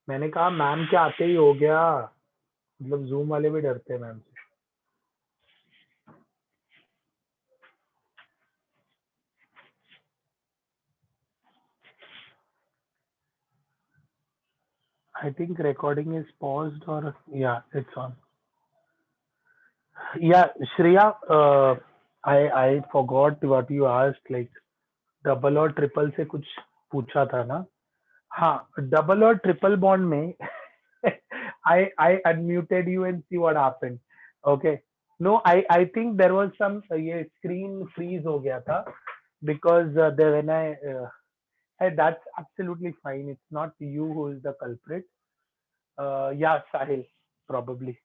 मैंने कहा मैम के आते ही हो गया, मतलब जूम वाले भी डरते हैं मैम से। I think recording is paused or yeah, it's on. Yeah, Shreya, I forgot what you asked, like double और ट्रिपल से कुछ पूछा था ना? हाँ, डबल और ट्रिपल बॉन्ड में I unmuted you and see what happened. Okay. No, I think there was some ये screen freeze हो गया था because there when hey, that's absolutely fine. It's not you who is the culprit. Yeah, Sahil, probably.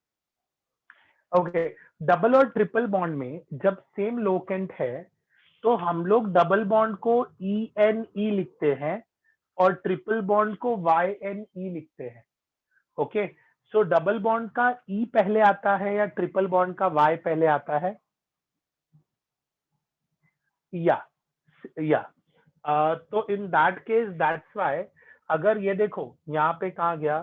Okay, double और triple bond में जब same locant है तो हम लोग डबल बॉन्ड को ई एन ई लिखते हैं और ट्रिपल बॉन्ड को वाई एन ई लिखते हैं। ओके, सो डबल बॉन्ड का ई पहले आता है या ट्रिपल बॉन्ड का वाई पहले आता है? या या तो इन दैट केस दैट्स वाई, अगर ये देखो यहाँ पे कहाँ गया,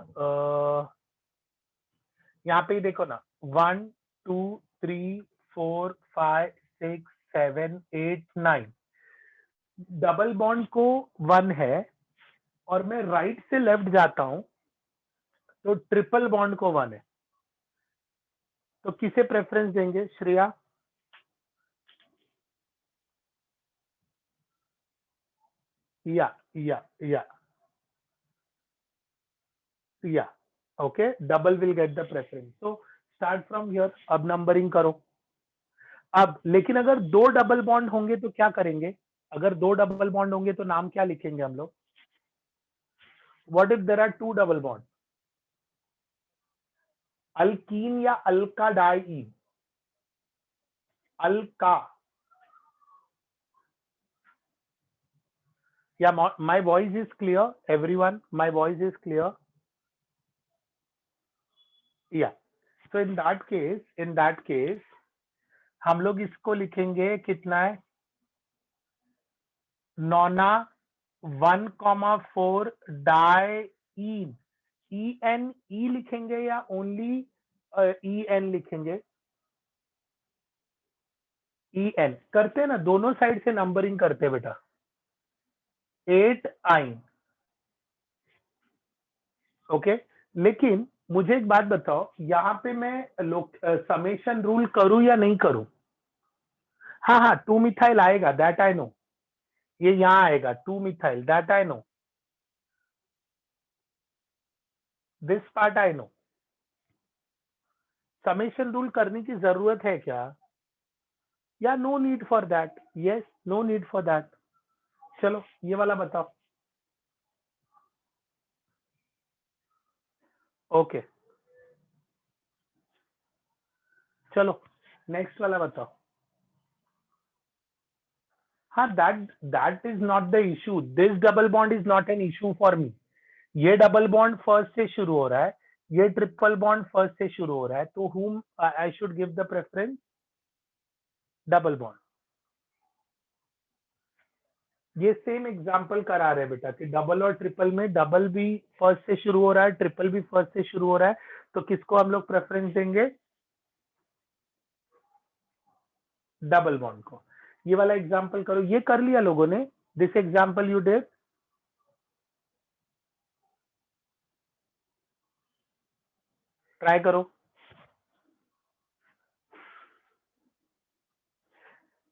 यहाँ पे ही देखो ना, 1 2 3 4 5 6 7 8 9 डबल बॉन्ड को 1 है और मैं राइट से लेफ्ट जाता हूं तो ट्रिपल बॉन्ड को 1 है। तो किसे प्रेफरेंस देंगे श्रेया? या या या या okay, double will get the preference. तो स्टार्ट फ्रॉम हियर, अब नंबरिंग करो। अब लेकिन अगर दो डबल बॉन्ड होंगे तो क्या करेंगे? अगर दो डबल बॉन्ड होंगे तो नाम क्या लिखेंगे हम लोग? What if there are two double bond? Alkene या अल्का डाइईन? अल्का, या my voice is clear everyone? My voice is clear? या सो इन दैट केस हम लोग इसको लिखेंगे, कितना है, नोना 1,4 डाइईन। ई एन ई लिखेंगे या ओनली ई एन लिखेंगे? ई एन करते हैं ना, दोनों साइड से नंबरिंग करते हैं बेटा। 8 आइन। ओके, लेकिन मुझे एक बात बताओ, यहाँ पे मैं समेशन रूल करूं या नहीं करूं? हाँ हाँ, 2 मिथाइल आएगा, दैट आई नो। ये यहाँ आएगा 2 methyl, that I know, this part I know. Summation rule करने की जरूरत है क्या? या no need for that? Yes, no need for that. चलो ये वाला बताओ। ओके, चलो नेक्स्ट वाला बताओ। हाँ, that that is not the issue, this double bond is not an issue for me. ये डबल बॉन्ड फर्स्ट से शुरू हो रहा है, ये ट्रिपल बॉन्ड फर्स्ट से शुरू हो रहा है, तो whom I should give the preference? Double bond. ये सेम एग्जांपल करा रहे हैं बेटा कि डबल और ट्रिपल में डबल भी फर्स्ट से शुरू हो रहा है, ट्रिपल भी फर्स्ट से शुरू हो रहा है, तो किसको हम लोग प्रेफरेंस देंगे? डबल बॉन्ड को। ये वाला एग्जांपल करो, ये कर लिया लोगों ने? This example you did? Try करो।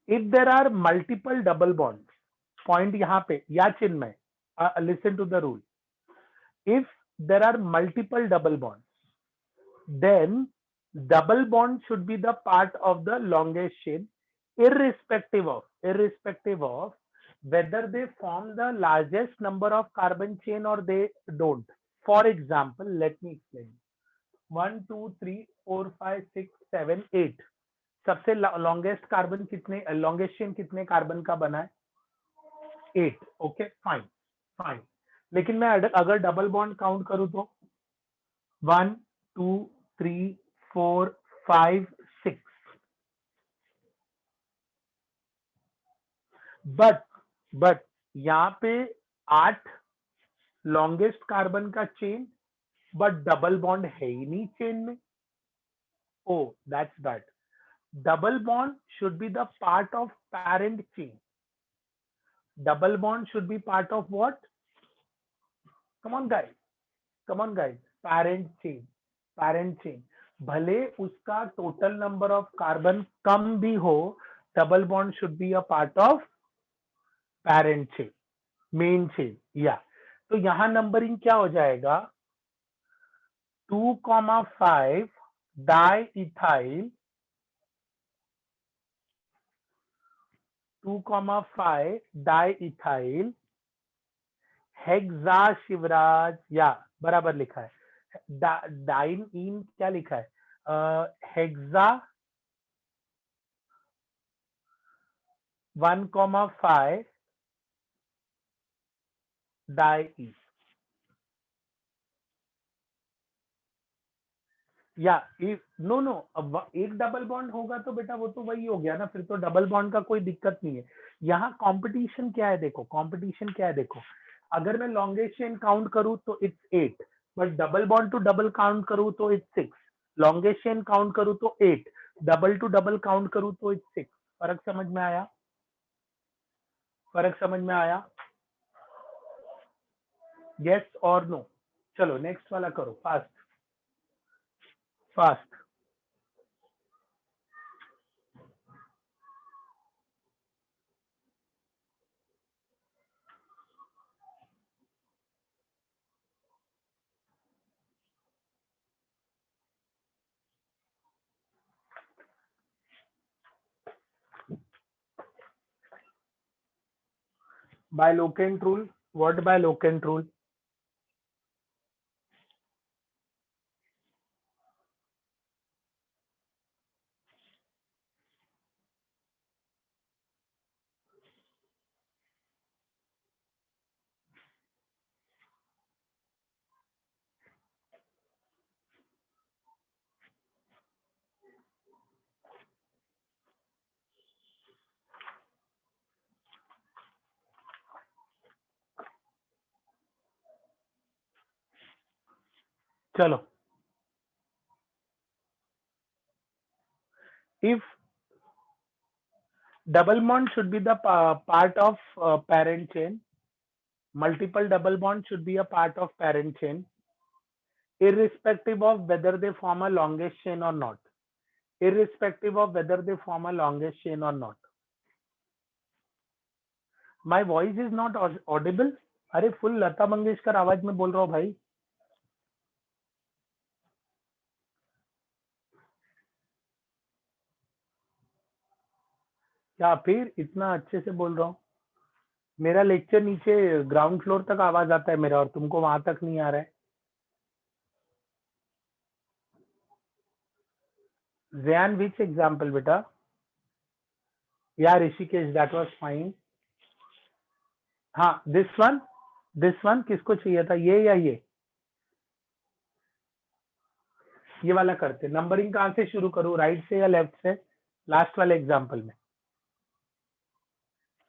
If there are multiple double bond, point यहाँ पे या चिन्ह में, listen to the rule. If there are multiple double bond, then double bond should be the part of the longest chain, irrespective of whether they form the largest number of carbon chain or they don't. For example, let me explain. 1 2 3 4 5 6 7 8 सबसे longest carbon कितने, longest chain कितने carbon का बना है? 8। Okay, fine fine. लेकिन मैं अगर double bond count करूं तो 1 2 3 4 5 6, बट बट यहाँ पे 8 लॉन्गेस्ट कार्बन का चेन बट डबल बॉन्ड है ही नहीं चेन में. ओ that's that. Double bond should be the part of parent chain. Double bond should be part of what? Come on guys. Come on guys. Parent chain. Parent chain. भले उसका total number of carbon कम भी हो, double bond should be a part of parent chain, main chain. Yeah. तो यहाँ numbering क्या हो जाएगा? 2,5 diethyl 2,5 diethyl hexa Shivraj. या बराबर लिखा है. डाइन इन क्या लिखा है? Hexa 1,5 di. या नो नो, अब एक डबल बॉन्ड होगा तो बेटा वो तो वही हो गया ना, फिर तो डबल बॉन्ड का कोई दिक्कत नहीं है. यहाँ कंपटीशन क्या है देखो, कंपटीशन क्या है देखो. अगर मैं लॉन्गेस्ट चेन काउंट करूं तो it's 8, but double bond two double count करूं तो इट्स 6. लॉन्गेस्ट चेन काउंट करूं तो 8, डबल टू डबल काउंट करूं तो इट्स 6. फर्क समझ में आया? फर्क समझ में आया? यस और नो? चलो नेक्स्ट वाला करो, fast fast. by locant rule. What by locant rule? चलो, if double bond should be the part of parent chain, multiple double bond should be a part of parent chain, irrespective of whether they form a longest chain or not. Irrespective of whether they form a longest chain or not. My voice is not audible. अरे full Lata Mangeshkar आवाज में बोल रहा हूँ भाई. या फिर इतना अच्छे से बोल रहा हूँ. मेरा लेक्चर नीचे ग्राउंड फ्लोर तक आवाज आता है मेरा, और तुमको वहां तक नहीं आ रहा है. Zayan, which example बेटा? या ऋषिकेश, that was fine. हाँ, this one किसको चाहिए था, ये या ये वाला करते. नंबरिंग कहाँ से शुरू करूँ, राइट से या लेफ्ट से? लास्ट वाले एग्जांपल में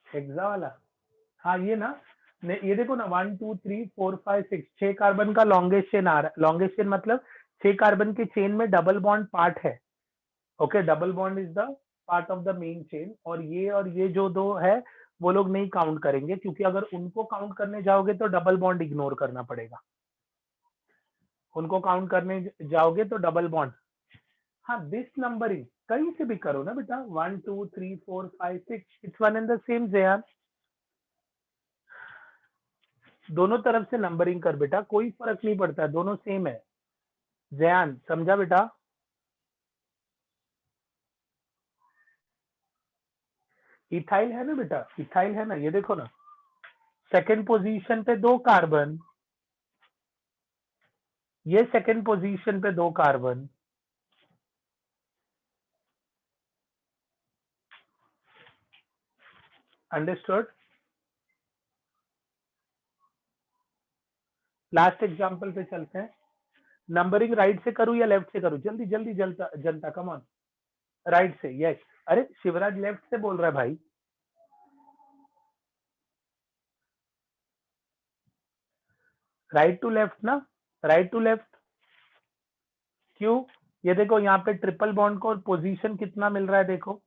हेक्सा वाला. हाँ ये ना, ये देखो ना, 1 2 3 4 5 6, 6 कार्बन का लॉन्गेस्ट चेन आ रहा है. लॉन्गेस्ट चेन मतलब 6 कार्बन के चेन में डबल बॉन्ड पार्ट है. Okay, double bond is the part of the main chain. और ये जो दो है वो लोग नहीं काउंट करेंगे, क्योंकि अगर उनको काउंट करने जाओगे तो डबल बॉन्ड इग्नोर करना पड़ेगा. उनको काउंट करने जाओगे तो डबल बॉन्ड. हाँ, दिस नंबरिंग कहीं से भी करो ना बेटा, 1 2 3 4 5 6, it's one and the same. Jayan, दोनों तरफ से नंबरिंग कर बेटा, कोई फर्क नहीं पड़ता, दोनों सेम है. जयान समझा बेटा? इथाइल है ना बेटा, इथाइल है ना, ये देखो ना, सेकंड पोजीशन पे 2 कार्बन, ये सेकंड पोजीशन पे 2 कार्बन. अंडरस्टूड? लास्ट एग्जांपल पे चलते हैं. नंबरिंग राइट से करूं या लेफ्ट से करूं? जल्दी जल्दी जनता कम ऑन. राइट से, यस. अरे शिवराज लेफ्ट से बोल रहा है भाई. राइट टू लेफ्ट ना, राइट टू लेफ्ट. क्यों? ये देखो यहाँ पे ट्रिपल बॉन्ड को पोजीशन कितना मिल रहा है, देखो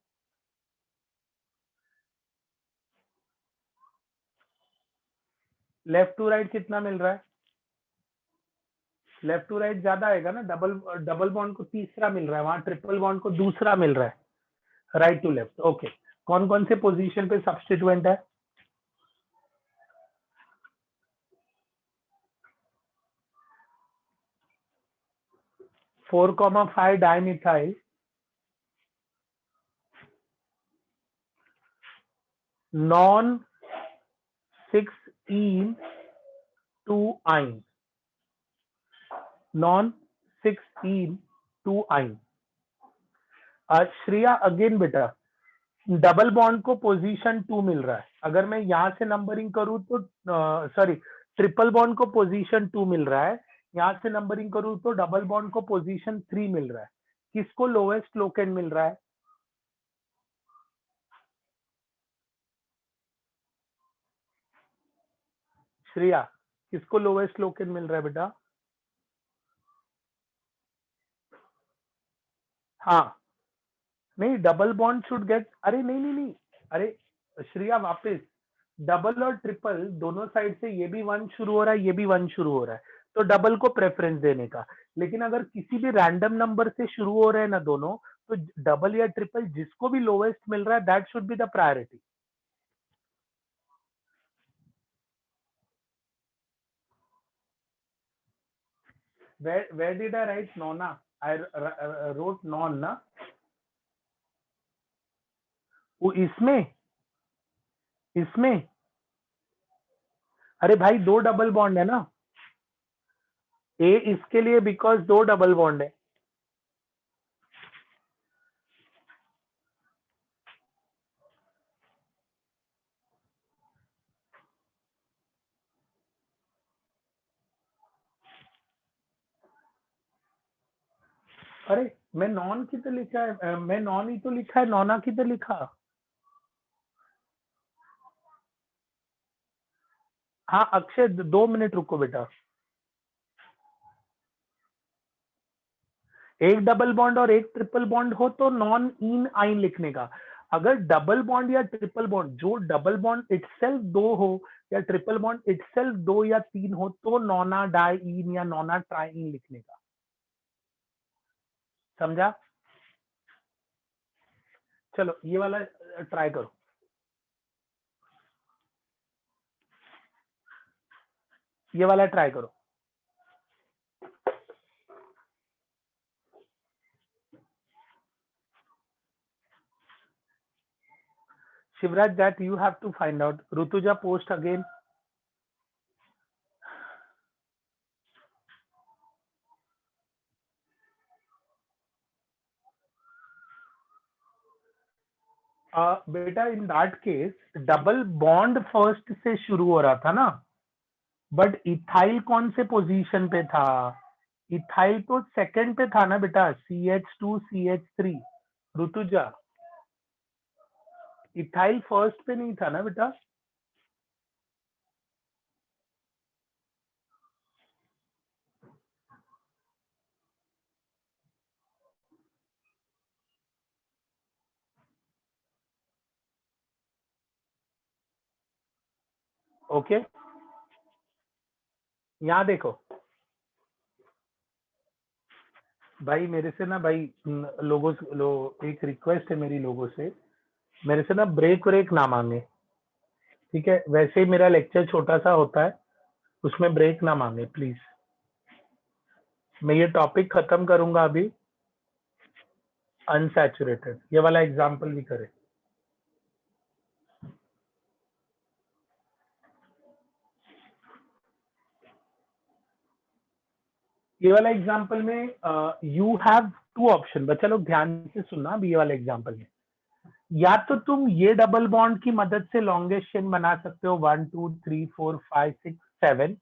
लेफ्ट टू राइट कितना मिल रहा है, लेफ्ट टू राइट ज्यादा आएगा ना, डबल बॉन्ड को तीसरा मिल रहा है, वहां ट्रिपल बॉन्ड को दूसरा मिल रहा है, राइट टू लेफ्ट। ओके, कौन कौन से पोजीशन पे सब्स्टिट्यूएंट है? 4,5 dimethyl non 6ene 2ine, non 6ene 2ine। Shreya again बेटा, डबल बॉन्ड को पोजीशन 2 मिल रहा है, अगर मैं यहां से नंबरिंग करूं तो सॉरी, ट्रिपल बॉन्ड को पोजीशन 2 मिल रहा है, यहां से नंबरिंग करूं तो डबल बॉन्ड को पोजीशन 3 मिल रहा है। किसको लोएस्ट लोकेंड मिल रहा है? श्रेया, किसको लोएस्ट लोकेंड मिल रहा है बेटा? हाँ, नहीं डबल बॉन्ड शुड गेट, अरे नहीं नहीं नहीं, अरे श्रेया वापस, डबल और ट्रिपल दोनों साइड से ये भी 1 शुरू हो रहा है, ये भी 1 शुरू हो रहा है, तो डबल को प्रेफरेंस देने का। लेकिन अगर किसी भी रैंडम नंबर से शुरू हो रहे हैं ना दोनों, तो डबल या ट्रिपल जिसको भी लोवेस्ट मिल रहा है that should be the priority. where did I write nona? I wrote non ना, वो इसमें, इसमें, अरे भाई दो डबल बॉन्ड है ना, ए इसके लिए बिकॉज दो डबल बॉन्ड है। अरे मैं नॉन की तो लिखा है, मैं नॉन ही तो लिखा है, नोना की तो लिखा। हाँ अक्षय 2 मिनट रुको बेटा, एक डबल बॉन्ड और एक ट्रिपल बॉन्ड हो तो नॉन इन आइन लिखने का। अगर डबल बॉन्ड या ट्रिपल बॉन्ड, जो डबल बॉन्ड इटसेल्फ 2 हो या ट्रिपल बॉन्ड इटसेल्फ 2 या 3 हो, तो नोना डाई इन या नोना ट्राई इन लिखने का। समझा? चलो ये वाला ट्राई करो, ये वाला ट्राई करो। Shivraj, that you have to find out. Rutuja post again. बेटा in that case double bond first से शुरू हो रहा था ना, बट इथाइल कौन से पोजीशन पे था? इथाइल तो सेकंड पे था ना बेटा, CH2 CH3। Rutuja, ethyl first पे नहीं था ना बेटा? ओके, यहाँ देखो भाई, मेरे से ना भाई लोगों से एक रिक्वेस्ट है मेरी लोगों से, मेरे से ना ब्रेक व्रेक ना मांगे, ठीक है? वैसे ही मेरा लेक्चर छोटा सा होता है, उसमें ब्रेक ना मांगे प्लीज। मैं ये टॉपिक खत्म करूंगा अभी, अनसैचुरेटेड, ये वाला एग्जाम्पल भी करें। ये वाला एग्जाम्पल में यू हैव 2 ऑप्शन, बच्चा लोग ध्यान से सुनना अभी ये वाले एग्जाम्पल में। या तो तुम ये डबल बॉन्ड की मदद से लॉन्गेस्ट चेन बना सकते हो, 1 2 3 4 5 6 7।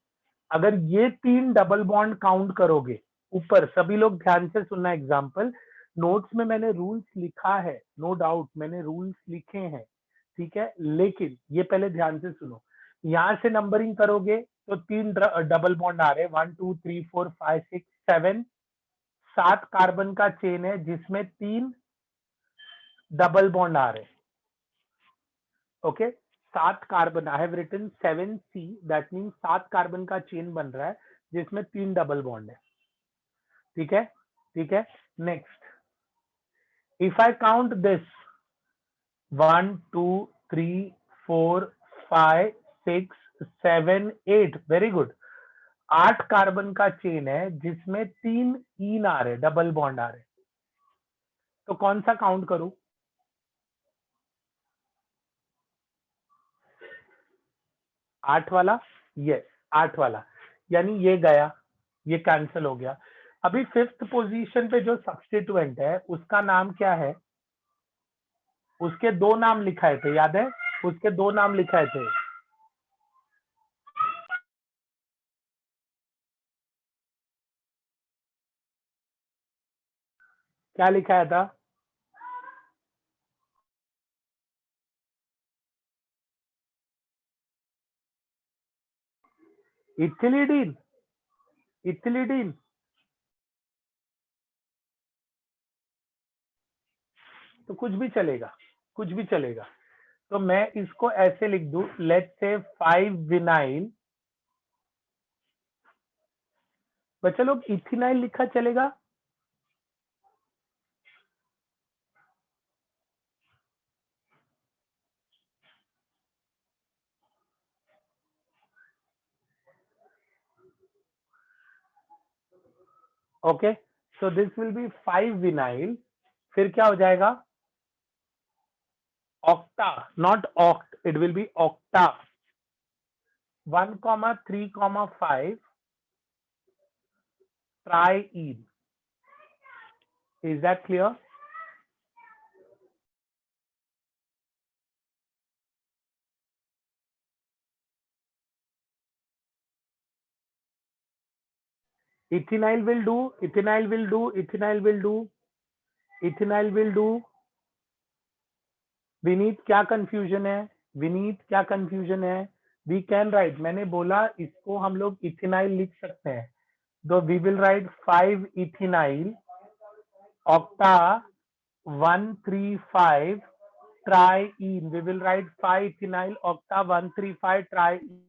अगर ये 3 डबल बॉन्ड काउंट करोगे ऊपर, सभी लोग ध्यान से सुनना एग्जाम्पल, नोट्स में मैंने रूल्स लिखा है, नो डाउट मैंने रूल्स लिखे हैं, ठीक है? लेकिन ये पहले ध्यान से सुनो, यहां से नंबरिंग करोगे तो 3 डबल बॉन्ड आ रहे हैं, 1 2 3 4 5 6 7 7 कार्बन का चेन है जिसमें 3 डबल बॉन्ड आ रहे हैं। Okay, 7 carbon, I have written 7C, that mean 7 carbon का चेन बन रहा है जिसमें 3 डबल बॉन्ड है। ठीक है, ठीक है। Next, if I count this 1 2 3 4 5 6 7 8, very good. 8 carbon का चेन है जिसमें 3 ईन आ रहे, डबल बॉन्ड आ रहे। तो कौन सा काउंट करूं? 8 वाला, यस 8 वाला, यानी ये गया, ये कैंसिल हो गया। अभी 5th पोजीशन पे जो सब्स्टिट्यूएंट है उसका नाम क्या है? उसके 2 नाम लिखाए थे, याद है? उसके 2 नाम लिखाए थे। क्या लिखाया था? इथिलीडीन, इथिलीडीन। तो कुछ भी चलेगा, कुछ भी चलेगा। तो मैं इसको ऐसे लिख दूं, लेट्स से 5 विनाइल, बच्चा लोग इथिनाइल लिखा चलेगा? Okay, so this will be 5 vinyl, फिर क्या हो जाएगा? Octa, not oct, it will be octa. 1,3,5 triene. Is that clear? Ethinyl will do, ethinyl will do, ethinyl will do, ethinyl will do. Vineet क्या confusion है? विनीत क्या कंफ्यूजन है? We can write, मैंने बोला इसको हम लोग इथिनाइल लिख सकते हैं, तो we will write 5 ethinyl octa 135 triene. We will write 5 ethinyl octa 135 triene.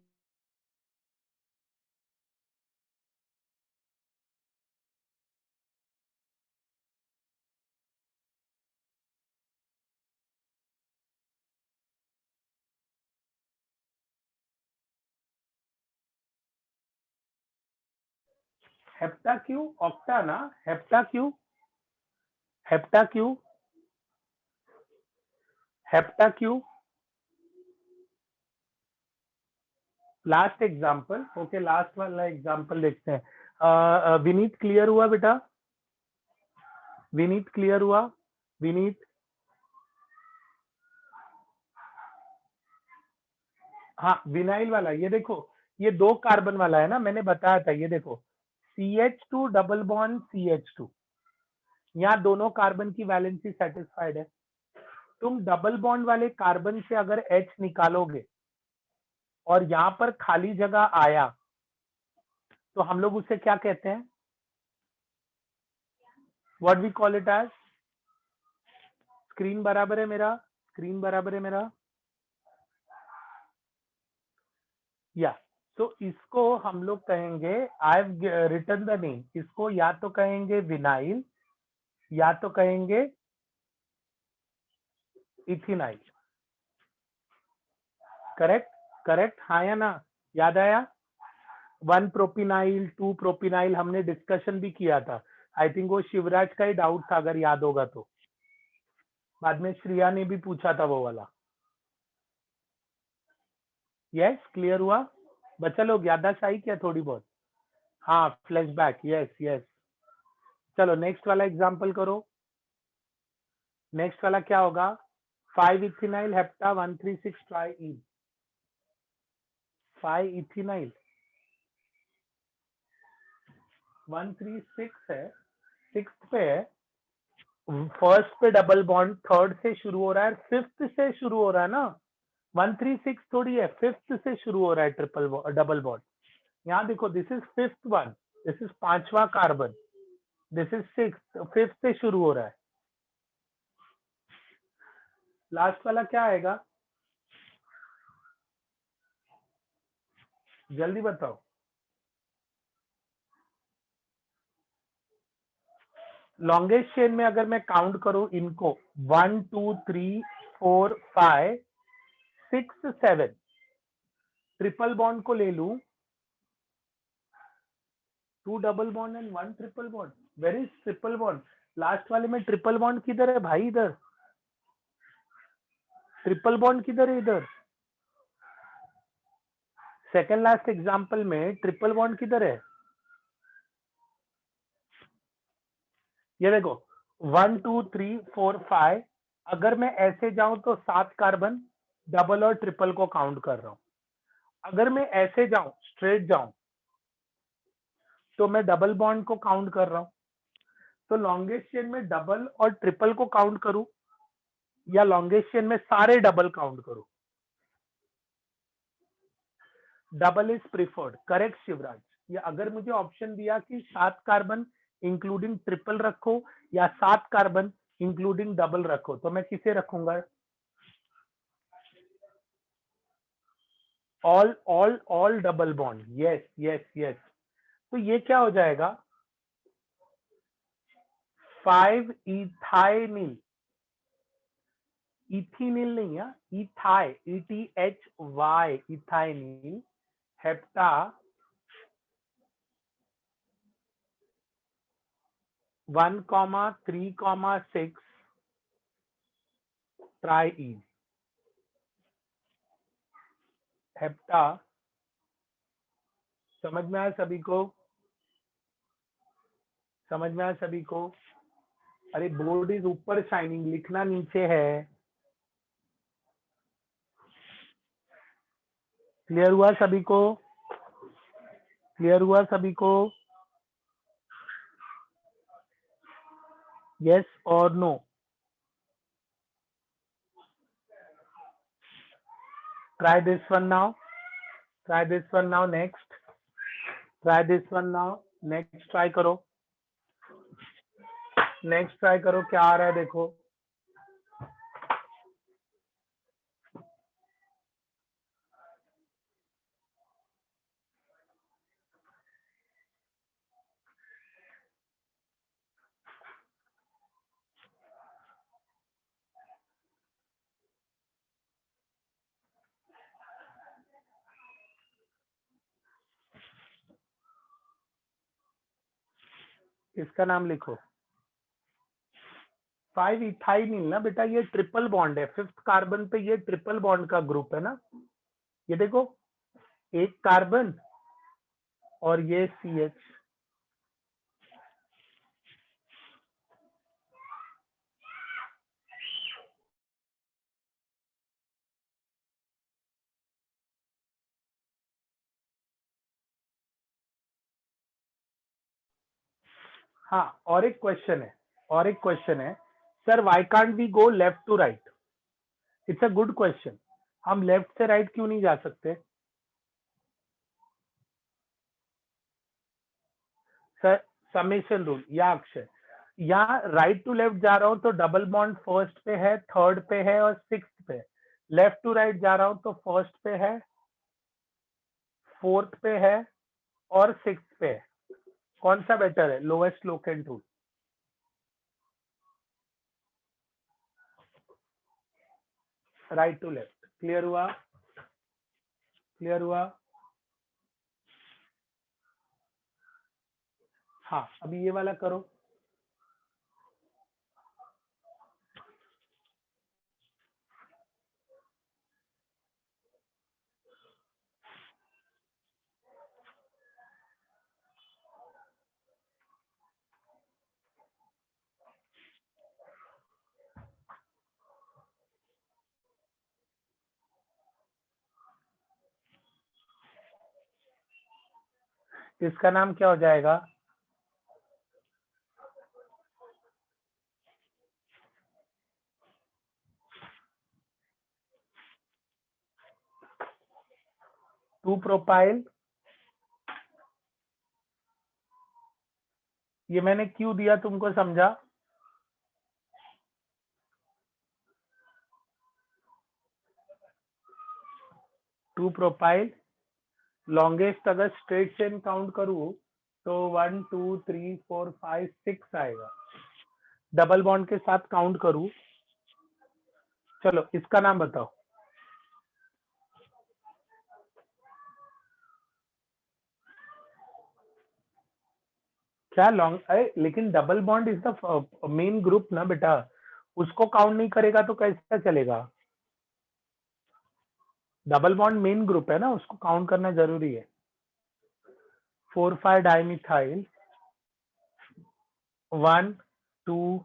Hepta क्यू ऑक्टा ना, हेप्टा क्यू, हेप्टा क्यू, हेप्टा क्यू। लास्ट एग्जांपल, ओके लास्ट वाला एग्जांपल देखते हैं। विनीत क्लियर हुआ बेटा? विनीत क्लियर हुआ? विनीत, हाँ विनाइल वाला, ये देखो ये 2 कार्बन वाला है ना, मैंने बताया था, ये देखो CH2 डबल बॉन्ड CH2, यहाँ दोनों कार्बन की वैलेंसी सेटिस्फाइड है। तुम डबल बॉन्ड वाले कार्बन से अगर H निकालोगे और यहाँ पर खाली जगह आया तो हम लोग उसे क्या कहते हैं? What we call it as? Screen बराबर है मेरा? स्क्रीन बराबर है मेरा? या तो इसको हम लोग कहेंगे, I have written the name, इसको या तो कहेंगे विनाइल या तो कहेंगे इथिनाइल। करेक्ट, करेक्ट, हाँ या ना? याद आया? 1 प्रोपिनाइल 2 प्रोपिनाइल हमने डिस्कशन भी किया था। आई थिंक वो शिवराज का ही डाउट था, अगर याद होगा तो। बाद में श्रिया ने भी पूछा था वो वाला। यस, क्लियर हुआ? बच्चा लोग याददाश्त आई क्या थोड़ी बहुत? हाँ, फ्लैशबैक, यस यस। चलो नेक्स्ट वाला एग्जांपल करो। नेक्स्ट वाला क्या होगा? 5 इथिनाइल हेप्टा 136 ट्राइइन। 5 इथिनाइल 136 है, 6 पे है, फर्स्ट पे डबल बॉन्ड, थर्ड से शुरू हो रहा है, फिफ्थ से शुरू हो रहा है ना। 136 थोड़ी है, फिफ्थ से शुरू हो रहा है ट्रिपल डबल बॉन्ड। यहाँ देखो, this is fifth one, this is 5वां carbon. This is six, fifth से शुरू हो रहा है। लास्ट वाला क्या आएगा, जल्दी बताओ। लॉन्गेस्ट चेन में अगर मैं काउंट करूं इनको, 1 2 3 4 5 6 7, ट्रिपल बॉन्ड को ले लूं, 2 double bond and 1 triple bond. Where is triple bond? Last वाले में ट्रिपल बॉन्ड किधर है भाई? इधर ट्रिपल बॉन्ड किधर है? इधर सेकेंड लास्ट एग्जाम्पल में ट्रिपल बॉन्ड किधर है? ये देखो 1 2 3 4 5, अगर मैं ऐसे जाऊं तो 7 कार्बन डबल और ट्रिपल को काउंट कर रहा हूं। अगर मैं ऐसे जाऊं, स्ट्रेट जाऊं, तो मैं डबल बॉन्ड को काउंट कर रहा हूं। तो लॉन्गेस्ट चेन में डबल और ट्रिपल को काउंट करूं या लॉन्गेस्ट चेन में सारे डबल काउंट करूं? Double is preferred, correct Shivraj. या अगर मुझे ऑप्शन दिया कि 7 कार्बन इंक्लूडिंग ट्रिपल रखो या 7 कार्बन इंक्लूडिंग डबल रखो, तो मैं किसे रखूंगा? All double bond, yes yes yes. तो ये क्या हो जाएगा? 5 इथाइनिल, इथीनिल नहीं है, इथाई, ETHY, इथाइनिल हेप्टा 1,3,6 ट्राईइन, हेप्टा। समझ में आया सभी को? समझ में आया सभी को? अरे बोर्ड इज ऊपर शाइनिंग, लिखना नीचे है। क्लियर हुआ सभी को? क्लियर हुआ सभी को? यस और no? Try this one now, try this one now, next try this one now, next try करो, नेक्स्ट ट्राई करो, क्या आ रहा है देखो। इसका नाम लिखो, 5 इथाइनिल ना बेटा, ये ट्रिपल बॉन्ड है, फिफ्थ कार्बन पे ये ट्रिपल बॉन्ड का ग्रुप है ना। ये देखो, एक कार्बन और ये CH। हाँ, और एक क्वेश्चन है, और एक क्वेश्चन है, sir why can't we go left to right? It's a good question. हम लेफ्ट से राइट क्यों नहीं जा सकते? सर समेशन रूल या अक्षय, यहाँ राइट टू लेफ्ट जा रहा हूँ तो डबल बॉन्ड फर्स्ट पे है, थर्ड पे है और सिक्स पे है। लेफ्ट टू राइट जा रहा हूँ तो फर्स्ट पे है, फोर्थ पे है और सिक्स पे है। कौन सा बेटर है? Lowest locant rule. Right to left. Clear हुआ? क्लियर हुआ? हाँ, अभी ये वाला करो। इसका नाम क्या हो जाएगा? टू प्रोपाइल ये मैंने क्यों दिया तुमको, समझा? टू प्रोपाइल लॉन्गेस्ट अगर स्ट्रेट चेन काउंट करूं तो 1 2 3 4 5 6 आएगा। डबल बॉन्ड के साथ काउंट करूं, चलो इसका नाम बताओ। क्या लॉन्ग, अरे लेकिन double bond is the main group ना बेटा, उसको काउंट नहीं करेगा तो कैसा चलेगा? डबल बॉन्ड मेन ग्रुप है ना, उसको काउंट करना जरूरी है। 4 5 dimethyl 1 2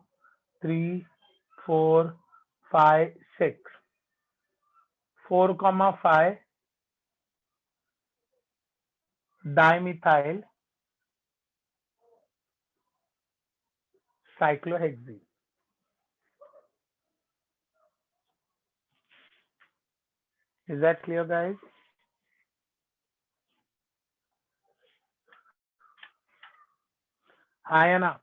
3 4 5 6 4,5 dimethyl cyclohexene. Is that clear guys? हाँ या ना?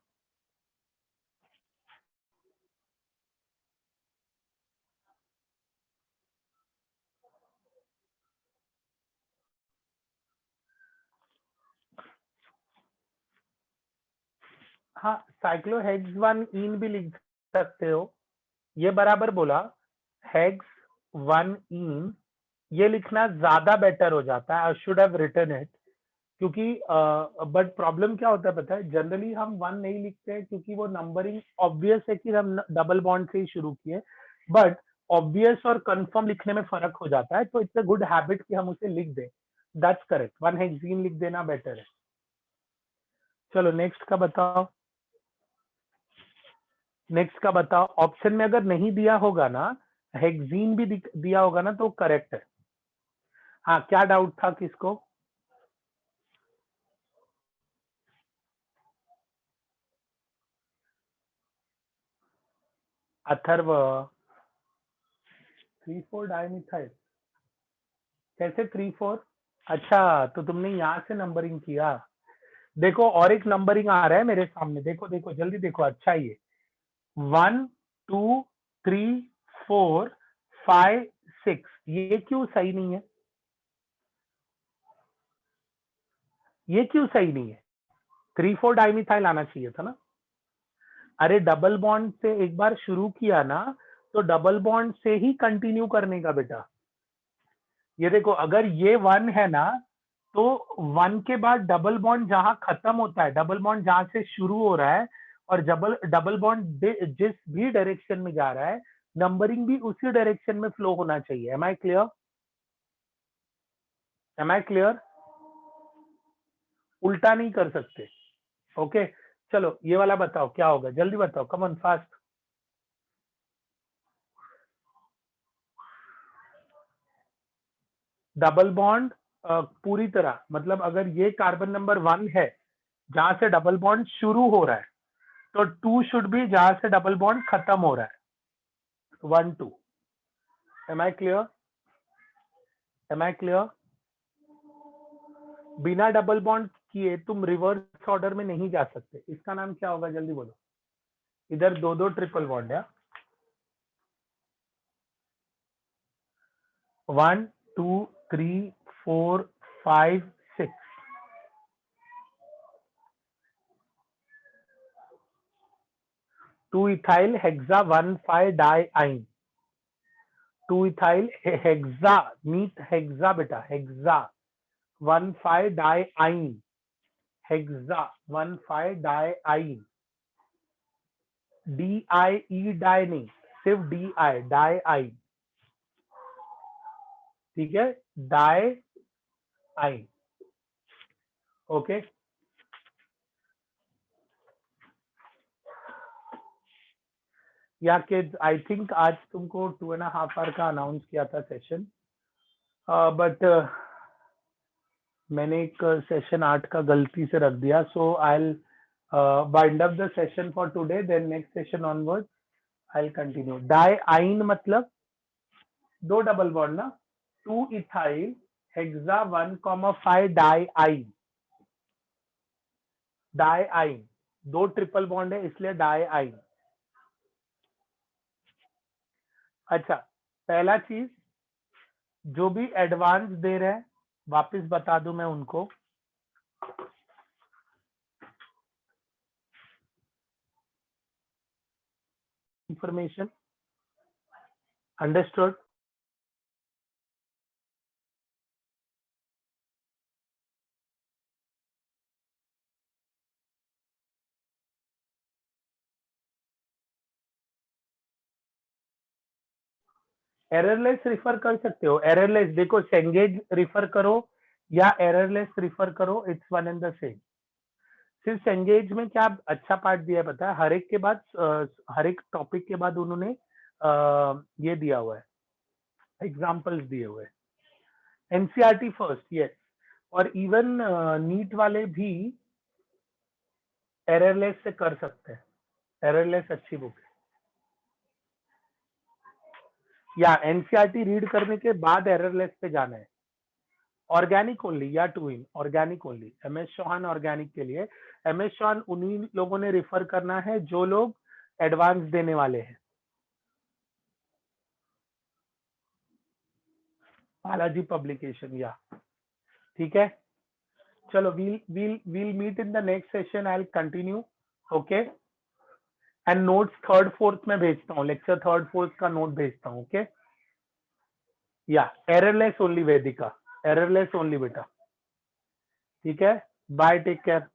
हाँ, साइक्लोहेक्स वन इन भी लिख सकते हो, ये बराबर बोला। हेक्स वन इन ये लिखना ज्यादा बेटर हो जाता है। I should have written it, क्योंकि बट प्रॉब्लम क्या होता है पता है, जनरली हम वन नहीं लिखते हैं क्योंकि वो नंबरिंग ऑब्वियस है कि हम डबल बॉन्ड से ही शुरू किए, बट ऑब्वियस और कंफर्म लिखने में फर्क हो जाता है, तो इट्स अ गुड हैबिट कि हम उसे लिख दें। दैट्स करेक्ट, वन हेक्सीन लिख देना बेटर है। चलो नेक्स्ट का बताओ। नेक्स्ट का बताओ, ऑप्शन में अगर नहीं दिया होगा ना, हेक्सीन भी दिया होगा ना तो करेक्ट है। हाँ, क्या डाउट था किसको? अथर्व 3 4 डाइमिथाइल, कैसे 3 4? अच्छा, तो तुमने यहाँ से नंबरिंग किया। देखो और एक नंबरिंग आ रहा है मेरे सामने, देखो देखो जल्दी देखो, अच्छा ये 1 2 3 4 5 6, ये क्यों सही नहीं है? ये क्यों सही नहीं है? 3 4 डाइमिथाइल आना चाहिए था ना। अरे डबल बॉन्ड से एक बार शुरू किया ना, तो डबल बॉन्ड से ही कंटिन्यू करने का बेटा। ये देखो, अगर ये वन है ना, तो वन के बाद डबल बॉन्ड जहां खत्म होता है, डबल बॉन्ड जहां से शुरू हो रहा है, और डबल डबल बॉन्ड जिस भी डायरेक्शन में जा रहा है, नंबरिंग भी उसी डायरेक्शन में फ्लो होना चाहिए। Am I clear? Am I clear? उल्टा नहीं कर सकते। ओके, चलो ये वाला बताओ क्या होगा, जल्दी बताओ, come on fast. Double bond पूरी तरह, मतलब अगर ये कार्बन नंबर 1 है जहां से डबल बॉन्ड शुरू हो रहा है, तो 2 शुड बी जहां से डबल बॉन्ड खत्म हो रहा है, 1 2। Am I clear? Am I clear? बिना डबल बॉन्ड किए तुम रिवर्स ऑर्डर में नहीं जा सकते, इसका नाम क्या होगा, जल्दी बोलो। इधर दो दो ट्रिपल बॉन्ड है, 1 2 3 4 5 6। 2 इथाइल हेक्सा 1 5 डाई आइन। 2 इथाइल हेक्सा, मीट हेक्सा बेटा, हेक्सा 1 5 डाई आइन। हेक्सा 1 5 डाई आइन। डी आई ई डाई नहीं, सिर्फ डी आई, डाई आइन। ठीक है, डाई आइन। ओके, या किड्स, आई थिंक आज तुमको 2.5 आवर का अनाउंस किया था सेशन, बट मैंने एक सेशन 8 का गलती से रख दिया, so I wind up the session for today, then next session onward I continue. Diene मतलब दो डबल बॉन्ड ना, 2 ethyl hexa 1,5 diene. Diene 2 triple bond है इसलिए डाई आइन। अच्छा, पहला चीज जो भी एडवांस दे रहे हैं वापस बता दूं मैं उनको, इंफॉर्मेशन अंडरस्टूड। एररलेस रिफर कर सकते हो, एररलेस देखो, सेंगेज रिफर करो या एररलेस रिफर करो, it's one and the same. सिर्फ सेंगेज में क्या अच्छा पार्ट दिया है पता है, हर एक के बाद हर एक टॉपिक के बाद उन्होंने ये दिया हुआ है, एग्जाम्पल्स दिए हुए हैं। एनसीईआरटी फर्स्ट, यस, और इवन नीट वाले भी एररलेस से कर सकते हैं, एररलेस अच्छी बुक है। या एनसीईआरटी रीड करने के बाद एररलेस पे जाना है। ऑर्गेनिक ओनली या two in, organic only, MS Chauhan organic के लिए। एमएस चौहान उन्हीं लोगों ने रिफर करना है जो लोग एडवांस देने वाले हैं। बालाजी पब्लिकेशन, या ठीक है। चलो, we'll meet in the next session, I'll continue, okay, and notes third fourth में भेजता हूँ, लेक्चर थर्ड फोर्थ का नोट भेजता हूँ, ओके। या errorless only Vedika, errorless only बेटा, ठीक है। Bye, take care.